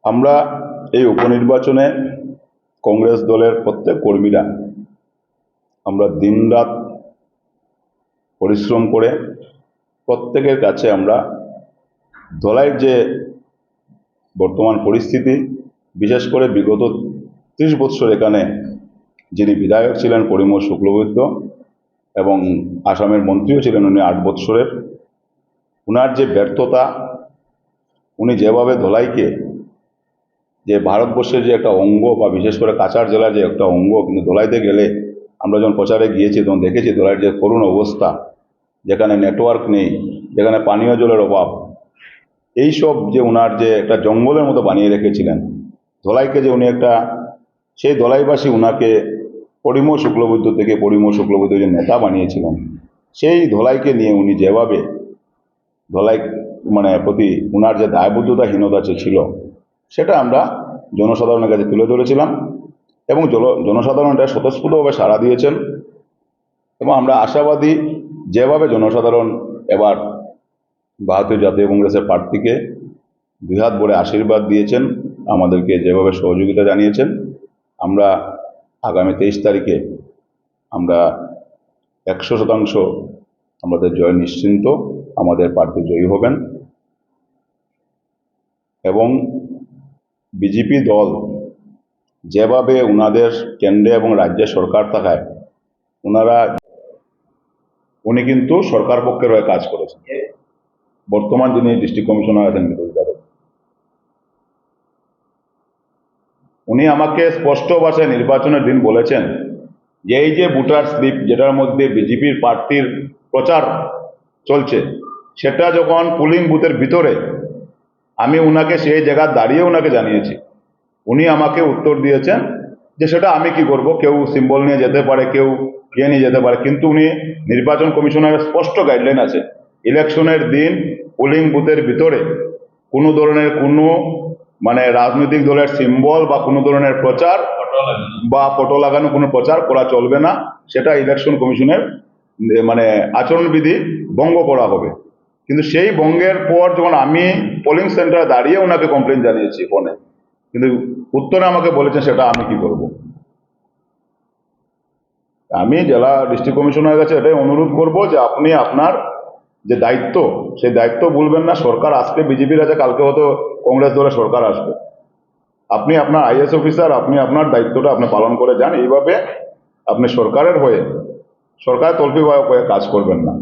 আমরা এই উপনির্বাচনে কংগ্রেস দলের প্রত্যেক কর্মীরা আমরা দিনরাত পরিশ্রম করে প্রত্যেকের কাছে আমরা ধলাইয়ের যে বর্তমান পরিস্থিতি, বিশেষ করে বিগত 30 বছর এখানে যিনি বিধায়ক ছিলেন পরিমল শুক্লবৈদ্য এবং আসামের মন্ত্রীও ছিলেন উনি 8 বছরের, উনার যে ব্যর্থতা, উনি যেভাবে ধলাইকে যে ভারতবর্ষের যে একটা অঙ্গ বা বিশেষ করে কাছাড় জেলার যে একটা অঙ্গ, কিন্তু ধলাইতে গেলে আমরা যখন প্রচারে গিয়েছি তখন দেখেছি ধলাইয়ের যে করুণ অবস্থা, যেখানে নেটওয়ার্ক নেই, যেখানে পানীয় জলের অভাব, এইসব যে উনার যে একটা জঙ্গলের মতো বানিয়ে রেখেছিলেন ধলাইকে, যে উনি একটা সেই ধলাইবাসী উনাকে পরিমল শুক্লবৈদ্য থেকে পরিমল শুক্লবৈদ্য যে নেতা বানিয়েছিলেন, সেই ধলাইকে নিয়ে উনি যেভাবে ধলাই প্রতি উনার যে দায়বদ্ধতাহীনতা ছিল সেটা আমরা জনসাধারণের কাছে তুলে ধরেছিলাম এবং জনসাধারণ এটা স্বতঃস্ফূর্তভাবে সাড়া দিয়েছেন এবং আমরা আশাবাদী যেভাবে জনসাধারণ এবার ভারতীয় জাতীয় কংগ্রেসের প্রার্থীকে দুই হাত ভরে আশীর্বাদ দিয়েছেন, আমাদেরকে যেভাবে সহযোগিতা জানিয়েছেন, আমরা আগামী 23 তারিখে আমরা 100% আমাদের জয় নিশ্চিন্ত, আমাদের প্রার্থী জয়ী হবেন এবং বিজেপি দল যেভাবে উনাদের কেন্দ্রে এবং রাজ্যে সরকার থাকায় উনি কিন্তু সরকার পক্ষের হয়ে কাজ করেছেন। বর্তমান যিনি ডিস্ট্রিক্ট কমিশনার আছেন উনি আমাকে স্পষ্ট ভাষায় নির্বাচনের দিন বলেছেন যে এই যে ভোটার স্লিপ যেটার মধ্যে বিজেপির প্রার্থীর প্রচার চলছে, সেটা যখন পোলিং বুথের ভিতরে আমি উনাকে সেই জায়গা দাঁড়িয়ে উনাকে জানিয়েছি, উনি আমাকে উত্তর দিয়েছেন যে সেটা আমি কি করব, কেউ সিম্বল নিয়ে যেতে পারে, কেউ নিয়ে যেতে পারে, কিন্তু উনি নির্বাচন কমিশনের স্পষ্ট গাইডলাইন আছে ইলেকশনের দিন পোলিং বুথের ভিতরে কোনো ধরনের কোনো রাজনৈতিক দলের সিম্বল বা কোনো ধরনের প্রচার বা ফটো লাগানো কোনো প্রচার করা চলবে না, সেটা ইলেকশন কমিশনের আচরণবিধি ভঙ্গ করা হবে। কিন্তু সেই ভঙ্গের পর যখন আমি পোলিং সেন্টারে দাঁড়িয়ে ওনাকে কমপ্লেন জানিয়েছি ফোনে, কিন্তু উত্তরে আমাকে বলেছেন সেটা আমি কি করব। আমি জেলা ডিস্ট্রিক্ট কমিশনারের কাছে এটাই অনুরোধ করব যে আপনি আপনার যে দায়িত্ব, সেই দায়িত্ব ভুলবেন না। সরকার আজকে বিজেপির আছে, কালকে হয়তো কংগ্রেস দলের সরকার আসবে, আপনি আপনার আইএস অফিসার, আপনি আপনার দায়িত্বটা আপনি পালন করে যান। এইভাবে আপনি সরকারের হয়ে সরকার তল্পিবাহক হয়ে কাজ করবেন না।